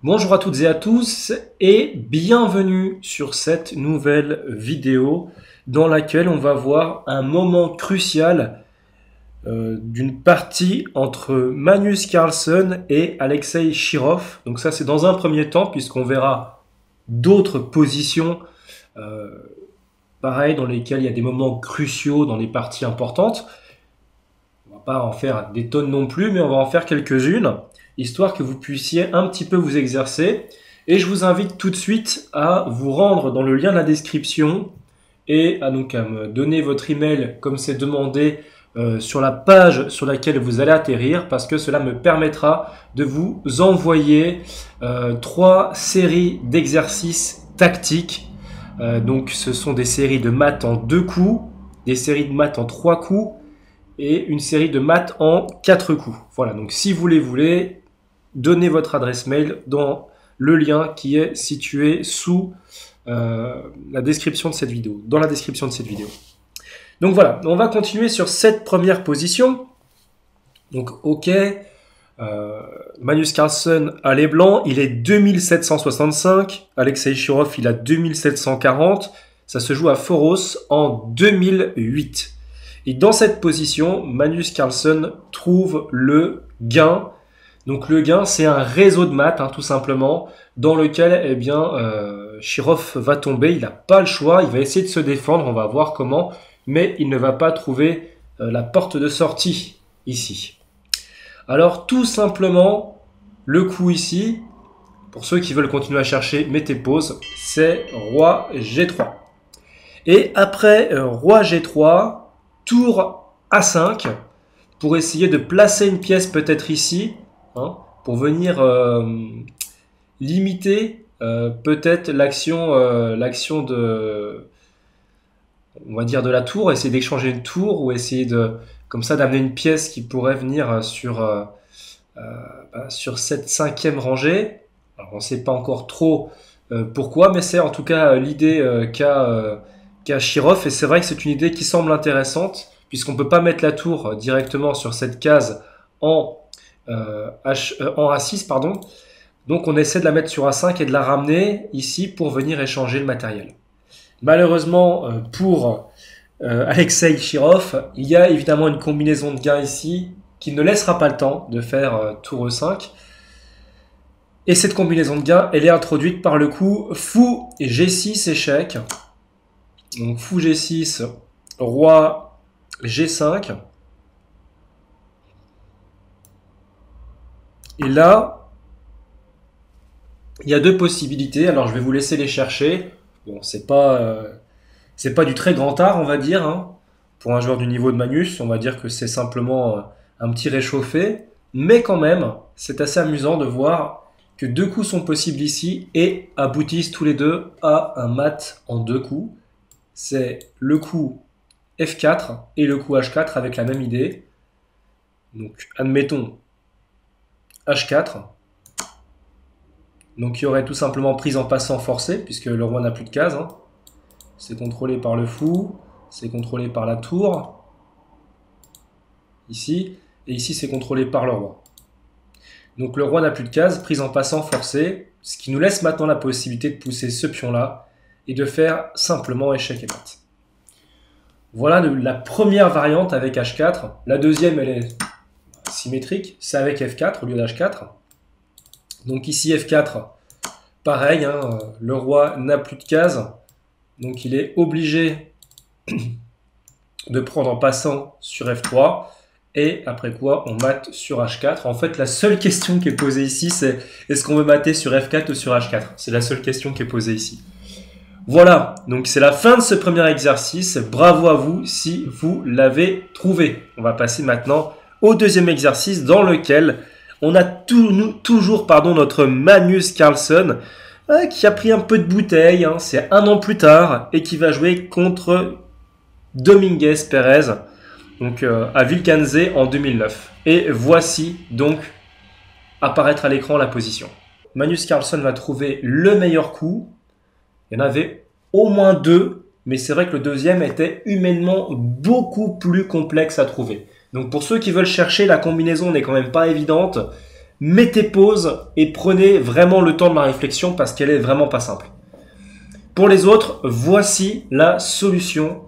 Bonjour à toutes et à tous et bienvenue sur cette nouvelle vidéo dans laquelle on va voir un moment crucial d'une partie entre Magnus Carlsen et Alexei Shirov. Donc ça c'est dans un premier temps puisqu'on verra d'autres positions pareil dans lesquelles il y a des moments cruciaux dans les parties importantes. On va pas en faire des tonnes non plus mais on va en faire quelques-unes, histoire que vous puissiez un petit peu vous exercer. Et je vous invite tout de suite à vous rendre dans le lien de la description et à me donner votre email comme c'est demandé sur la page sur laquelle vous allez atterrir, parce que cela me permettra de vous envoyer 3 séries d'exercices tactiques. Donc ce sont des séries de maths en 2 coups, des séries de maths en 3 coups et une série de maths en 4 coups. Voilà, donc si vous les voulez, donnez votre adresse mail dans le lien qui est situé sous la description de cette vidéo, dans la description de cette vidéo. Donc voilà, on va continuer sur cette première position. Donc ok, Magnus Carlsen a les blancs, il est 2765, Alexei Shirov il a 2740, ça se joue à Foros en 2008. Et dans cette position, Magnus Carlsen trouve le gain. Donc le gain, c'est un réseau de maths, tout simplement, dans lequel Shirov va tomber. Il n'a pas le choix, il va essayer de se défendre, on va voir comment, mais il ne va pas trouver la porte de sortie ici. Alors tout simplement, le coup ici, pour ceux qui veulent continuer à chercher, mettez pause, c'est Roi G3. Et après Roi G3, tour A5, pour essayer de placer une pièce peut-être ici, pour venir limiter peut-être l'action de, on va dire, de la tour, essayer d'échanger une tour ou essayer de, comme ça, d'amener une pièce qui pourrait venir sur cette 5e rangée. Alors, on ne sait pas encore trop pourquoi, mais c'est en tout cas l'idée qu'a Shirov, et c'est vrai que c'est une idée qui semble intéressante puisqu'on ne peut pas mettre la tour directement sur cette case en A6, pardon. Donc on essaie de la mettre sur A5 et de la ramener ici pour venir échanger le matériel. Malheureusement pour Alexei Shirov, il y a évidemment une combinaison de gains ici qui ne laissera pas le temps de faire tour E5. Et cette combinaison de gains, elle est introduite par le coup fou G6 échec. Donc fou G6, roi G5. Et là, il y a 2 possibilités. Alors je vais vous laisser les chercher. Bon, c'est pas du très grand art, on va dire. Pour un joueur du niveau de Magnus, on va dire que c'est simplement un petit réchauffé. Mais quand même, c'est assez amusant de voir que 2 coups sont possibles ici et aboutissent tous les deux à un mat en 2 coups. C'est le coup F4 et le coup H4 avec la même idée. Donc, admettons H4. Donc, il y aurait tout simplement prise en passant forcée, puisque le roi n'a plus de case. C'est contrôlé par le fou, c'est contrôlé par la tour, ici, et ici c'est contrôlé par le roi. Donc le roi n'a plus de case, prise en passant forcée, ce qui nous laisse maintenant la possibilité de pousser ce pion-là et de faire simplement échec et mat. Voilà la première variante avec H4. La deuxième, elle est symétrique, c'est avec F4 au lieu d'H4. Donc ici F4, pareil, le roi n'a plus de case, donc il est obligé de prendre en passant sur F3, et après quoi on mate sur H4. En fait, la seule question qui est posée ici, c'est est-ce qu'on veut mater sur F4 ou sur H4? C'est la seule question qui est posée ici. Voilà, donc c'est la fin de ce premier exercice. Bravo à vous si vous l'avez trouvé. On va passer maintenant au deuxième exercice dans lequel on a toujours notre Magnus Carlsen qui a pris un peu de bouteille. C'est 1 an plus tard et qui va jouer contre Dominguez Pérez, donc à Vilcanze en 2009. Et voici donc apparaître à l'écran la position. Magnus Carlsen va trouver le meilleur coup. Il y en avait au moins 2, mais c'est vrai que le deuxième était humainement beaucoup plus complexe à trouver. Donc pour ceux qui veulent chercher, la combinaison n'est quand même pas évidente, mettez pause et prenez vraiment le temps de la réflexion parce qu'elle est vraiment pas simple. Pour les autres, voici la solution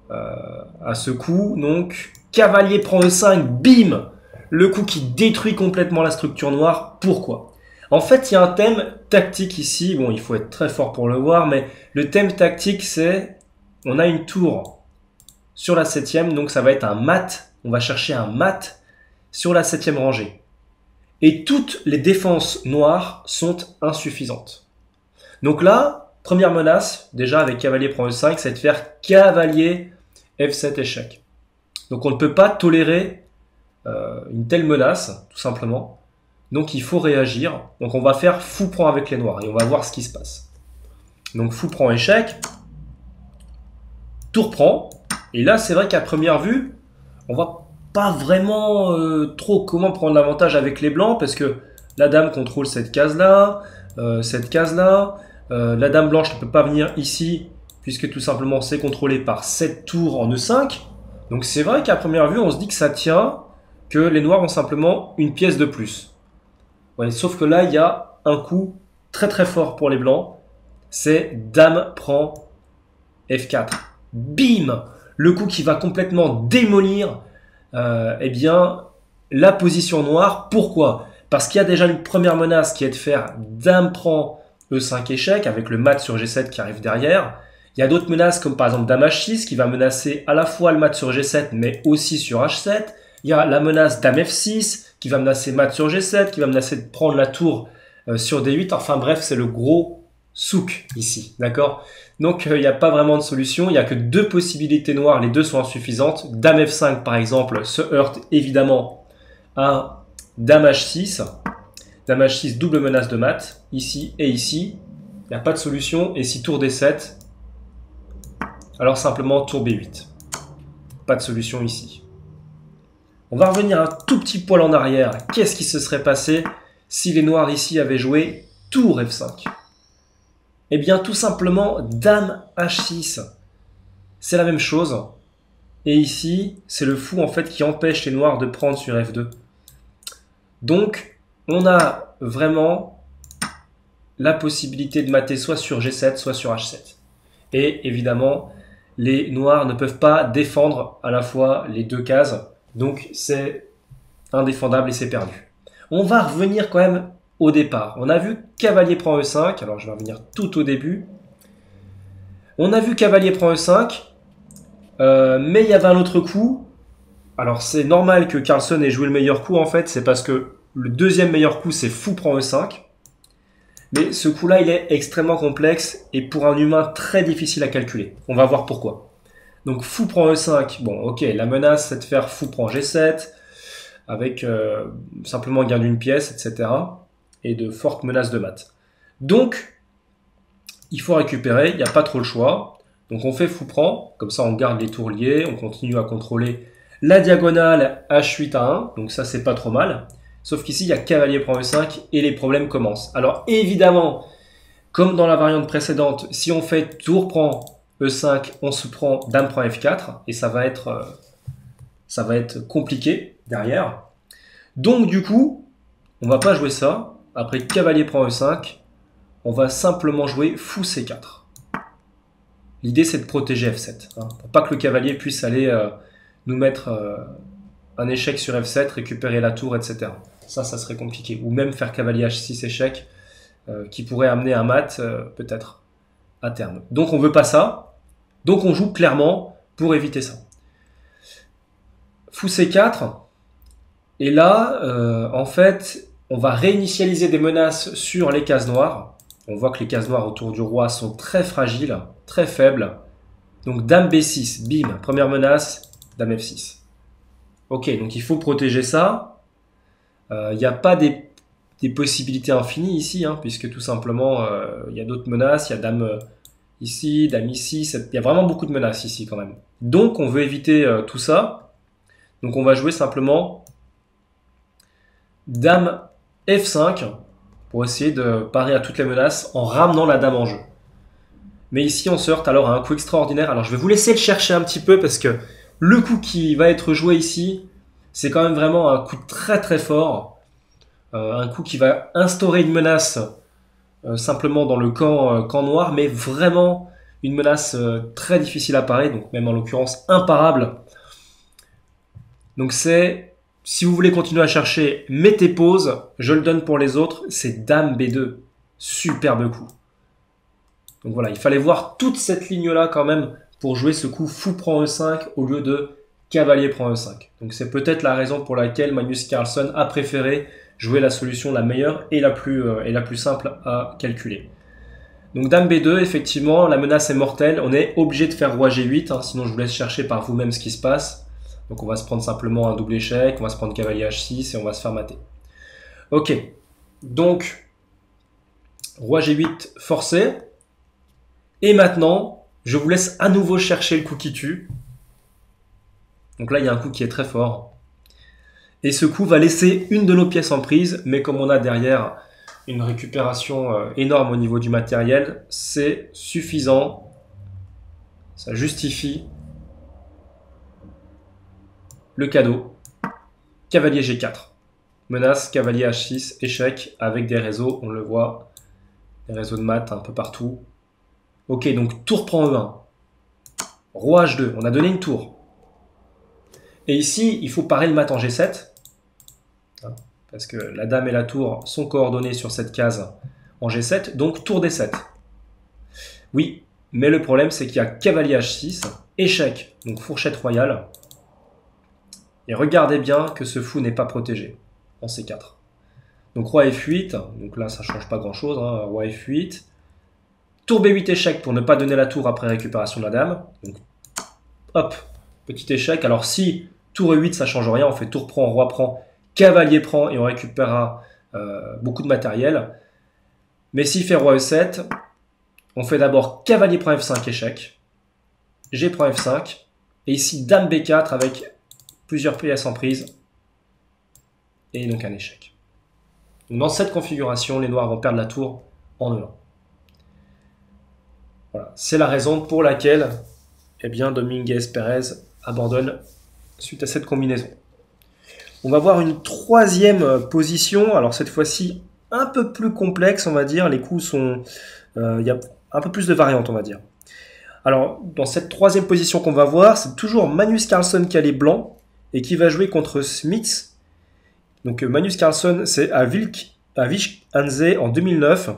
à ce coup. Donc, cavalier prend E5, bim! Le coup qui détruit complètement la structure noire. Pourquoi? En fait, il y a un thème tactique ici. Bon, il faut être très fort pour le voir, mais le thème tactique, c'est on a une tour sur la 7e, donc ça va être un mat. On va chercher un mat sur la 7e rangée. Et toutes les défenses noires sont insuffisantes. Donc là, première menace, déjà avec cavalier prend E5, c'est de faire cavalier F7 échec. Donc on ne peut pas tolérer une telle menace, tout simplement. Donc il faut réagir. Donc on va faire fou prend avec les noirs et on va voir ce qui se passe. Donc fou prend échec, tour prend. Et là c'est vrai qu'à première vue, on va pas vraiment trop comment prendre l'avantage avec les blancs parce que la dame contrôle cette case-là, cette case-là. La dame blanche ne peut pas venir ici puisque tout simplement c'est contrôlé par cette tour en E5. Donc c'est vrai qu'à première vue on se dit que ça tient, que les noirs ont simplement une pièce de plus. Ouais, sauf que là, il y a un coup très très fort pour les blancs. C'est dame prend F4. Bim! Le coup qui va complètement démolir eh bien, la position noire. Pourquoi? Parce qu'il y a déjà une première menace qui est de faire dame prend E5 échec avec le mat sur G7 qui arrive derrière. Il y a d'autres menaces comme par exemple dame H6 qui va menacer à la fois le mat sur G7 mais aussi sur H7. Il y a la menace dame F6 qui va menacer mat sur G7, qui va menacer de prendre la tour sur D8. Enfin bref, c'est le gros souk ici, d'accord? Donc il n'y a pas vraiment de solution, il n'y a que deux possibilités noires, les deux sont insuffisantes. Dame F5 par exemple se heurte évidemment à dame H6. Dame H6, double menace de mat, ici et ici. Il n'y a pas de solution. Et si tour D7, alors simplement tour B8. Pas de solution ici. On va revenir un tout petit poil en arrière. Qu'est-ce qui se serait passé si les noirs ici avaient joué tour F5? Eh bien, tout simplement, dame H6. C'est la même chose. Et ici, c'est le fou en fait qui empêche les noirs de prendre sur F2. Donc, on a vraiment la possibilité de mater soit sur G7, soit sur H7. Et évidemment, les noirs ne peuvent pas défendre à la fois les deux cases. Donc c'est indéfendable et c'est perdu. On va revenir quand même au départ. On a vu cavalier prend E5. Alors je vais revenir tout au début. On a vu cavalier prend E5. Mais il y avait un autre coup. Alors c'est normal que Carlsen ait joué le meilleur coup en fait. C'est parce que le deuxième meilleur coup c'est fou prend E5. Mais ce coup-là il est extrêmement complexe et pour un humain très difficile à calculer. On va voir pourquoi. Donc fou prend E5, bon ok, la menace c'est de faire fou prend G7, avec simplement gain d'une pièce, etc. Et de fortes menaces de mat. Donc, il faut récupérer, il n'y a pas trop le choix. Donc on fait fou prend, comme ça on garde les tours liés, on continue à contrôler la diagonale H8 à 1, donc ça c'est pas trop mal. Sauf qu'ici il y a cavalier prend E5 et les problèmes commencent. Alors évidemment, comme dans la variante précédente, si on fait tour prend E5, on se prend dame prend F4 et ça va être compliqué derrière. Donc du coup, on va pas jouer ça. Après cavalier prend E5, on va simplement jouer fou C4. L'idée c'est de protéger F7, hein, pour pas que le cavalier puisse aller nous mettre un échec sur F7, récupérer la tour, etc. Ça serait compliqué. Ou même faire cavalier H6 échec, qui pourrait amener un mat peut-être à terme. Donc on veut pas ça. Donc on joue clairement pour éviter ça. Fou C4. Et là, en fait, on va réinitialiser des menaces sur les cases noires. On voit que les cases noires autour du roi sont très fragiles, très faibles. Donc dame B6, bim, première menace, dame F6. Ok, donc il faut protéger ça. Il n'y a pas des possibilités infinies ici, hein, puisque tout simplement, il y a d'autres menaces. Il y a dame ici, dame ici. Il y a vraiment beaucoup de menaces ici quand même. Donc on veut éviter tout ça. Donc on va jouer simplement dame F5 pour essayer de parer à toutes les menaces en ramenant la dame en jeu. Mais ici on se heurte alors à un coup extraordinaire. Alors je vais vous laisser le chercher un petit peu parce que le coup qui va être joué ici, c'est quand même vraiment un coup très très fort. un coup qui va instaurer une menace simplement dans le camp noir, mais vraiment une menace très difficile à parer, donc même en l'occurrence imparable. Donc c'est, si vous voulez continuer à chercher, mettez pause, je le donne pour les autres, c'est Dame B2, superbe coup. Donc voilà, il fallait voir toute cette ligne-là quand même pour jouer ce coup fou prend E5 au lieu de cavalier prend E5. Donc c'est peut-être la raison pour laquelle Magnus Carlsen a préféré jouer la solution la meilleure et la plus simple à calculer. Donc Dame B2, effectivement, la menace est mortelle. On est obligé de faire Roi G8, hein, sinon je vous laisse chercher par vous-même ce qui se passe. Donc on va se prendre simplement un double échec, on va se prendre cavalier H6 et on va se faire mater. Ok, donc Roi G8 forcé. Et maintenant, je vous laisse à nouveau chercher le coup qui tue. Donc là, il y a un coup qui est très fort. Et ce coup va laisser une de nos pièces en prise, mais comme on a derrière une récupération énorme au niveau du matériel, c'est suffisant. Ça justifie le cadeau. Cavalier G4. Menace, cavalier H6, échec, avec des réseaux, on le voit, des réseaux de maths un peu partout. Ok, donc tour prend E1. Roi H2, on a donné une tour. Et ici, il faut parer le mat en G7. Parce que la dame et la tour sont coordonnées sur cette case en G7, donc tour D7. Oui, mais le problème c'est qu'il y a cavalier H6, échec, donc fourchette royale. Et regardez bien que ce fou n'est pas protégé en C4. Donc roi F8, donc là ça ne change pas grand chose, hein, roi F8. Tour B8 échec pour ne pas donner la tour après récupération de la dame. Donc hop, petit échec. Alors si tour E8 ça change rien, on fait tour prend, roi prend, cavalier prend et on récupérera beaucoup de matériel. Mais s'il fait roi E7, on fait d'abord cavalier prend F5 échec, G prend F5, et ici dame B4 avec plusieurs pièces en prise, et donc un échec. Donc dans cette configuration, les noirs vont perdre la tour en E1. Voilà. C'est la raison pour laquelle eh bien, Dominguez Pérez abandonne suite à cette combinaison. On va voir une troisième position, alors cette fois-ci un peu plus complexe, on va dire. Les coups sont... il y a un peu plus de variantes, on va dire. Alors, dans cette troisième position qu'on va voir, c'est toujours Magnus Carlsen qui a les blancs et qui va jouer contre Smits. Donc Magnus Carlsen, c'est à Vichhanze en 2009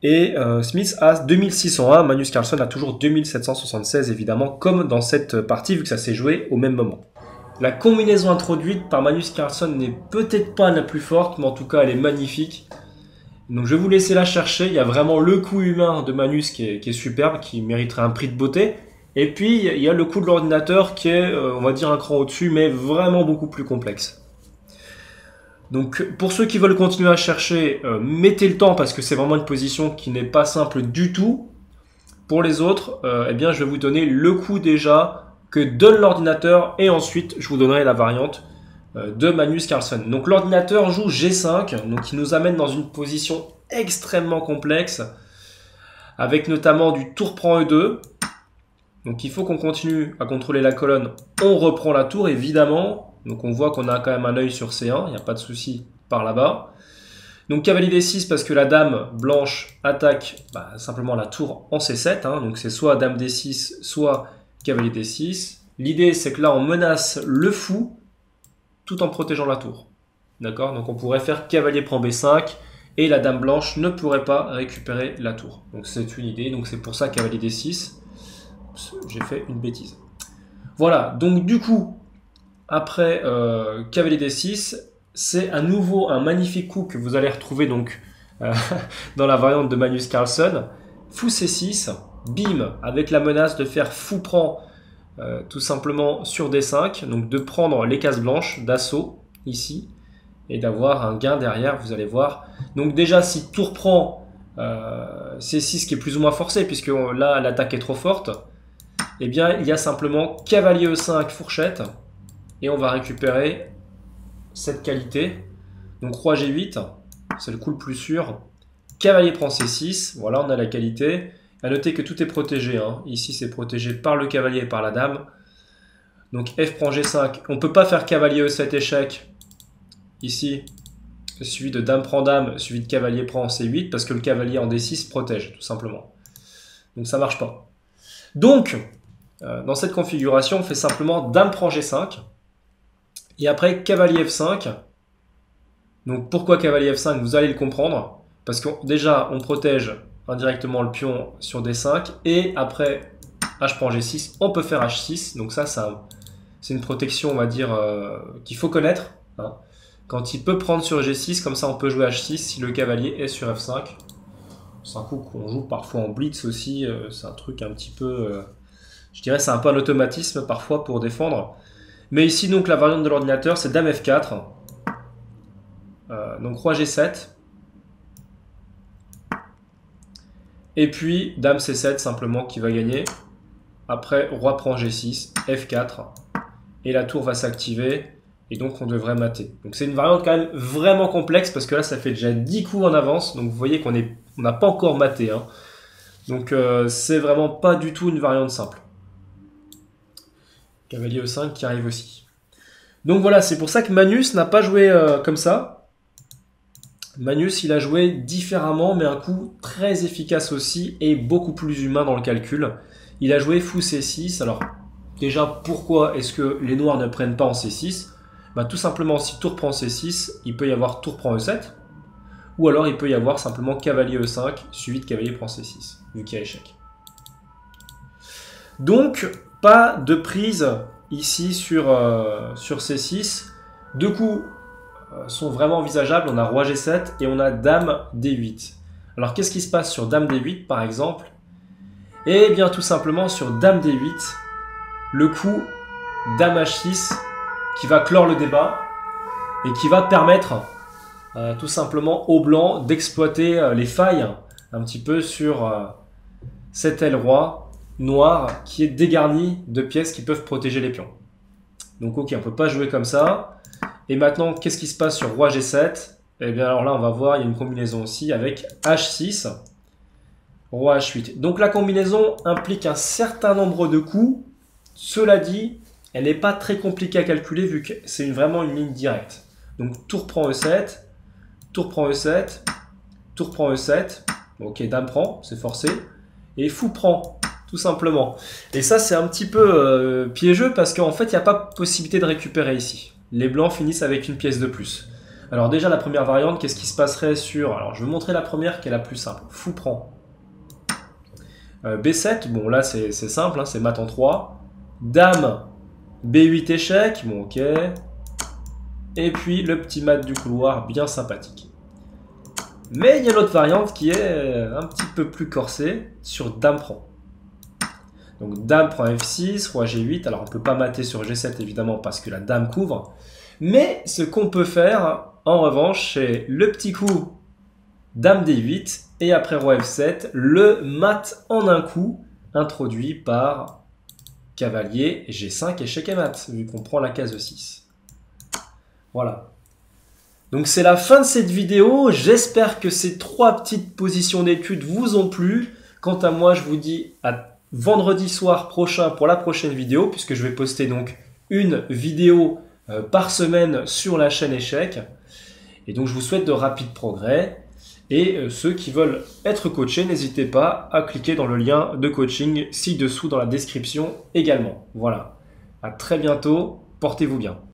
et Smits a 2601. Magnus Carlsen a toujours 2776 évidemment, comme dans cette partie, vu que ça s'est joué au même moment. La combinaison introduite par Magnus Carlsen n'est peut-être pas la plus forte, mais en tout cas elle est magnifique. Donc je vais vous laisser la chercher, il y a vraiment le coup humain de Magnus qui est superbe, qui mériterait un prix de beauté. Et puis il y a le coup de l'ordinateur qui est, on va dire, un cran au-dessus, mais vraiment beaucoup plus complexe. Donc pour ceux qui veulent continuer à chercher, mettez le temps parce que c'est vraiment une position qui n'est pas simple du tout. Pour les autres, eh bien, je vais vous donner le coup déjà que donne l'ordinateur et ensuite je vous donnerai la variante de Magnus Carlsen. Donc l'ordinateur joue G5, donc il nous amène dans une position extrêmement complexe avec notamment du tour prend E2. Donc il faut qu'on continue à contrôler la colonne. On reprend la tour évidemment. Donc on voit qu'on a quand même un œil sur C1, il n'y a pas de souci par là-bas. Donc cavalier D6 parce que la dame blanche attaque simplement la tour en C7. Hein. Donc c'est soit dame D6, soit cavalier D6. L'idée c'est que là on menace le fou tout en protégeant la tour. D'accord? Donc on pourrait faire cavalier prend B5 et la dame blanche ne pourrait pas récupérer la tour. Donc c'est une idée, donc c'est pour ça cavalier D6. J'ai fait une bêtise. Voilà, donc du coup, après cavalier D6, c'est à nouveau un magnifique coup que vous allez retrouver donc dans la variante de Magnus Carlsen. Fou C6, bim, avec la menace de faire fou prend tout simplement sur D5, donc de prendre les cases blanches d'assaut ici et d'avoir un gain derrière, vous allez voir. Donc déjà si tour prend C6 qui est plus ou moins forcé puisque là l'attaque est trop forte, eh bien il y a simplement cavalier E5 fourchette et on va récupérer cette qualité. Donc roi G8, c'est le coup le plus sûr. Cavalier prend C6, voilà on a la qualité. À noter que tout est protégé, hein. Ici c'est protégé par le cavalier et par la dame. Donc F prend G5, on ne peut pas faire cavalier E7 échec ici suivi de dame prend dame, suivi de cavalier prend en C8, parce que le cavalier en D6 protège, tout simplement. Donc ça marche pas. Donc, dans cette configuration, on fait simplement dame prend G5, et après cavalier F5. Donc pourquoi cavalier F5? Vous allez le comprendre, parce que déjà, on protège indirectement le pion sur D5, et après H prend G6, on peut faire H6, donc ça c'est une protection, on va dire, qu'il faut connaître, hein. Quand il peut prendre sur G6, comme ça on peut jouer H6 si le cavalier est sur F5. C'est un coup qu'on joue parfois en blitz aussi, c'est un truc un petit peu... je dirais c'est un peu un automatisme parfois pour défendre. Mais ici donc la variante de l'ordinateur c'est dame F4. Donc roi G7. Et puis dame C7 simplement qui va gagner. Après roi prend G6, F4. Et la tour va s'activer. Et donc on devrait mater. Donc c'est une variante quand même vraiment complexe parce que là ça fait déjà 10 coups en avance. Donc vous voyez qu'on n'a pas encore maté, hein. Donc c'est vraiment pas du tout une variante simple. Cavalier E5 qui arrive aussi. Donc voilà, c'est pour ça que Magnus n'a pas joué comme ça. Magnus il a joué différemment mais un coup très efficace aussi et beaucoup plus humain dans le calcul. Il a joué fou C6. Alors déjà pourquoi est-ce que les noirs ne prennent pas en C6? Bah, tout simplement, si tour prend C6, il peut y avoir tour prend E7, ou alors il peut y avoir simplement cavalier E5, suivi de cavalier prend C6, vu qu'il y a échec. Donc, pas de prise ici sur C6. Deux coups sont vraiment envisageables. On a roi G7 et on a dame D8. Alors, qu'est-ce qui se passe sur dame D8, par exemple? Eh bien, tout simplement, sur dame D8, le coup dame H6 qui va clore le débat et qui va permettre tout simplement au blanc d'exploiter les failles un petit peu sur cette aile roi noire qui est dégarnie de pièces qui peuvent protéger les pions. Donc ok, on ne peut pas jouer comme ça. Et maintenant, qu'est-ce qui se passe sur roi G7? Eh bien alors là, on va voir, il y a une combinaison aussi avec H6, roi H8. Donc la combinaison implique un certain nombre de coups. Cela dit, elle n'est pas très compliquée à calculer vu que c'est vraiment une ligne directe. Donc tour prend E7, tour prend E7, tour prend E7. Ok, dame prend, c'est forcé. Et fou prend, tout simplement. Et ça, c'est un petit peu piégeux parce qu'en fait, il n'y a pas possibilité de récupérer ici. Les blancs finissent avec une pièce de plus. Alors déjà, la première variante, qu'est-ce qui se passerait sur... Alors, je vais vous montrer la première qui est la plus simple. Fou prend. B7, bon là, c'est simple, hein, c'est mat en 3. Dame B8 échec, bon ok. Et puis le petit mat du couloir bien sympathique. Mais il y a l'autre variante qui est un petit peu plus corsée sur dame prend. Donc dame prend F6, roi G8. Alors on ne peut pas mater sur G7 évidemment parce que la dame couvre. Mais ce qu'on peut faire en revanche c'est le petit coup dame D8 et après roi F7, le mat en un coup introduit par cavalier G5 échec et mat, vu qu'on prend la case 6. Voilà. Donc c'est la fin de cette vidéo. J'espère que ces 3 petites positions d'études vous ont plu. Quant à moi, je vous dis à vendredi soir prochain pour la prochaine vidéo, puisque je vais poster donc une vidéo par semaine sur la chaîne échec. Et donc je vous souhaite de rapides progrès. Et ceux qui veulent être coachés, n'hésitez pas à cliquer dans le lien de coaching ci-dessous dans la description également. Voilà, à très bientôt, portez-vous bien.